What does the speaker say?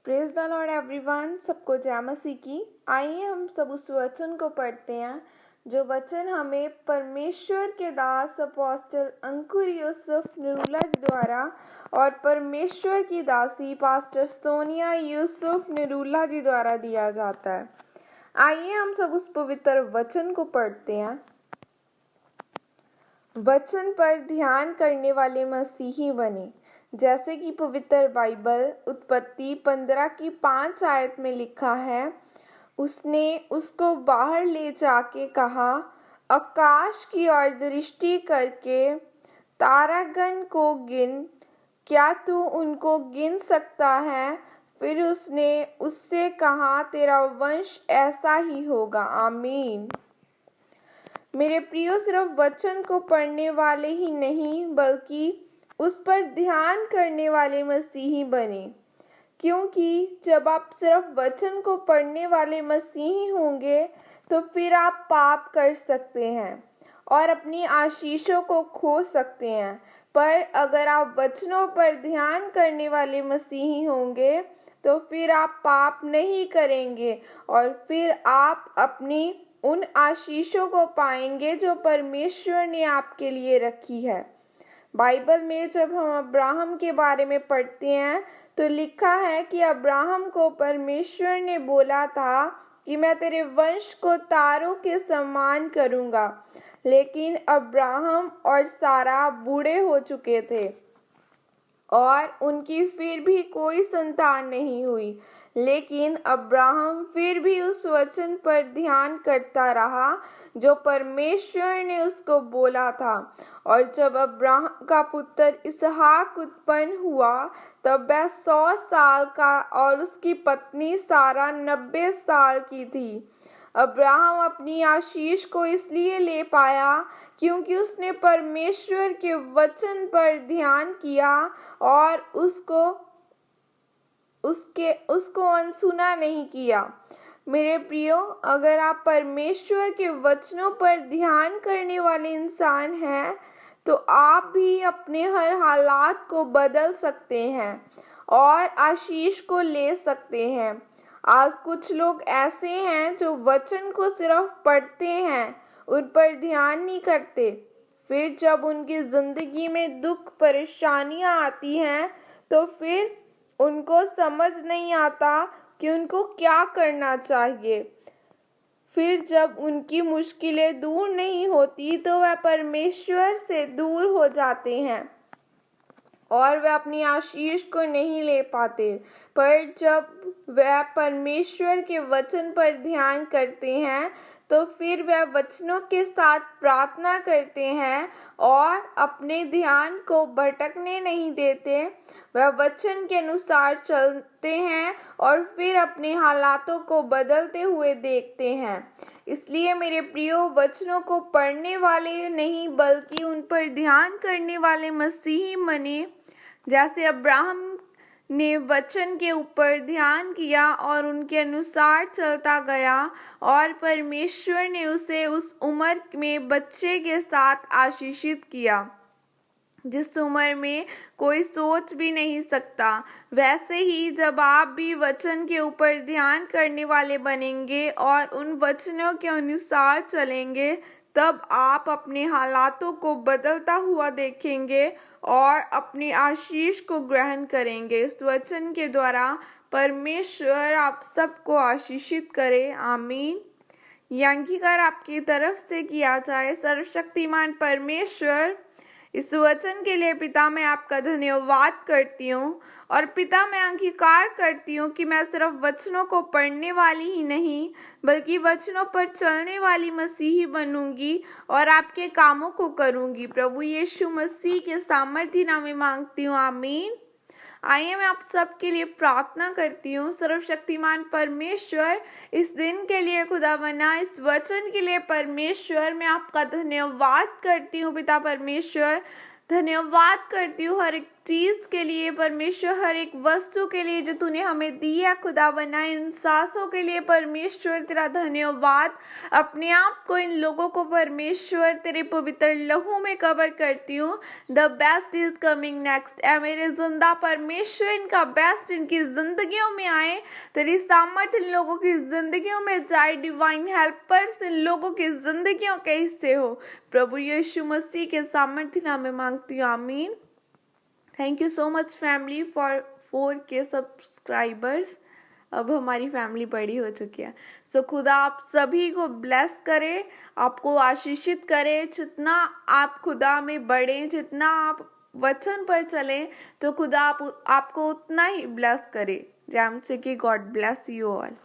Praise the Lord everyone. सबको जय मसीह की। आइए हम सब उस वचन को पढ़ते हैं जो वचन हमें परमेश्वर के दास अपोस्टल अंकुर यूसुफ निरूला जी द्वारा और परमेश्वर की दासी पास्टर सोनिया यूसुफ निरूला जी द्वारा दिया जाता है। आइए हम सब उस पवित्र वचन को पढ़ते हैं। वचन पर ध्यान करने वाले मसीही बने, जैसे कि पवित्र बाइबल उत्पत्ति 15 की 5 आयत में लिखा है, उसने उसको बाहर ले जाके कहा, आकाश की ओर दृष्टि करके तारागण को गिन, क्या तू उनको गिन सकता है? फिर उसने उससे कहा, तेरा वंश ऐसा ही होगा। आमीन। मेरे प्रियो, सिर्फ वचन को पढ़ने वाले ही नहीं बल्कि उस पर ध्यान करने वाले मसीही बने, क्योंकि जब आप सिर्फ वचन को पढ़ने वाले मसीही होंगे तो फिर आप पाप कर सकते हैं और अपनी आशीषों को खो सकते हैं। पर अगर आप वचनों पर ध्यान करने वाले मसीही होंगे तो फिर आप पाप नहीं करेंगे और फिर आप अपनी उन आशीषों को पाएंगे जो परमेश्वर ने आपके लिए रखी है। बाइबल में जब हम अब्राहम के बारे में पढ़ते हैं तो लिखा है कि अब्राहम को परमेश्वर ने बोला था कि मैं तेरे वंश को तारों के समान करूंगा, लेकिन अब्राहम और सारा बूढ़े हो चुके थे और उनकी फिर भी कोई संतान नहीं हुई। लेकिन अब्राहम फिर भी उस वचन पर ध्यान करता रहा जो परमेश्वर ने उसको बोला था। और जब अब्राहम का पुत्र इसहाक उत्पन्न हुआ तब वह 100 साल का और उसकी पत्नी सारा 90 साल की थी। अब्राहम अपनी आशीष को इसलिए ले पाया क्योंकि उसने परमेश्वर के वचन पर ध्यान किया और उसको अनसुना नहीं किया। मेरे प्रियो, अगर आप परमेश्वर के वचनों पर ध्यान करने वाले इंसान हैं तो आप भी अपने हर हालात को बदल सकते हैं और आशीष को ले सकते हैं। आज कुछ लोग ऐसे हैं जो वचन को सिर्फ पढ़ते हैं, उन पर ध्यान नहीं करते। फिर जब उनकी जिंदगी में दुख परेशानियां आती हैं तो फिर उनको समझ नहीं आता कि उनको क्या करना चाहिए। फिर जब उनकी मुश्किलें दूर नहीं होती तो वह परमेश्वर से दूर हो जाते हैं और वे अपनी आशीष को नहीं ले पाते। पर जब वह परमेश्वर के वचन पर ध्यान करते हैं तो फिर वह वचनों के साथ प्रार्थना करते हैं और अपने ध्यान को भटकने नहीं देते। वह वचन के अनुसार चलते हैं और फिर अपने हालातों को बदलते हुए देखते हैं। इसलिए मेरे प्रियो, वचनों को पढ़ने वाले नहीं बल्कि उन पर ध्यान करने वाले मसीही बने, जैसे अब्राहम ने वचन के ऊपर ध्यान किया और उनके अनुसार चलता गया और परमेश्वर ने उसे उस उम्र में बच्चे के साथ आशीषित किया जिस उम्र में कोई सोच भी नहीं सकता। वैसे ही जब आप भी वचन के ऊपर ध्यान करने वाले बनेंगे और उन वचनों के अनुसार चलेंगे तब आप अपने हालातों को बदलता हुआ देखेंगे और अपनी आशीष को ग्रहण करेंगे। इस वचन के द्वारा परमेश्वर आप सबको आशीषित करे। आमीन। अंगीकार आपकी तरफ से किया जाए। सर्वशक्तिमान परमेश्वर, इस वचन के लिए पिता मैं आपका धन्यवाद करती हूँ और पिता मैं अंगीकार करती हूँ कि मैं सिर्फ वचनों को पढ़ने वाली ही नहीं बल्कि वचनों पर चलने वाली मसीही बनूंगी और आपके कामों को करूंगी। प्रभु यीशु मसीह के सामर्थ्य नाम में मांगती हूँ। आमीन। आइए मैं आप सबके लिए प्रार्थना करती हूँ। सर्वशक्तिमान परमेश्वर, इस दिन के लिए खुदा बना, इस वचन के लिए परमेश्वर मैं आपका धन्यवाद करती हूँ। पिता परमेश्वर, धन्यवाद करती हूँ हर एक चीज के लिए परमेश्वर, हर एक वस्तु के लिए जो तूने हमें दी है खुदा बना, इन सांसों के लिए परमेश्वर तेरा धन्यवाद। अपने आप को, इन लोगों को परमेश्वर तेरे पवित्र लहू में कवर करती हूँ। The best is coming next. ऐ मेरे जिंदा परमेश्वर, इनका बेस्ट इनकी जिंदगियों में आए, तेरी सामर्थ्य इन लोगों की जिंदगियों में जाए, डिवाइन हेल्पर्स इन लोगों की जिंदगियों के हिस्से हो। प्रभु यीशु मसीह के सामर्थ्य नाम में मांगती हूँ, आमीन। Thank you so much family for 4K subscribers. अब हमारी फैमिली बड़ी हो चुकी है। सो खुदा आप सभी को ब्लेस करे, आपको आशीषित करे। जितना आप खुदा में बढ़े, जितना आप वचन पर चले, तो खुदा आपको उतना ही ब्लेस करे। जैसे कि गॉड ब्लेस यू ऑल।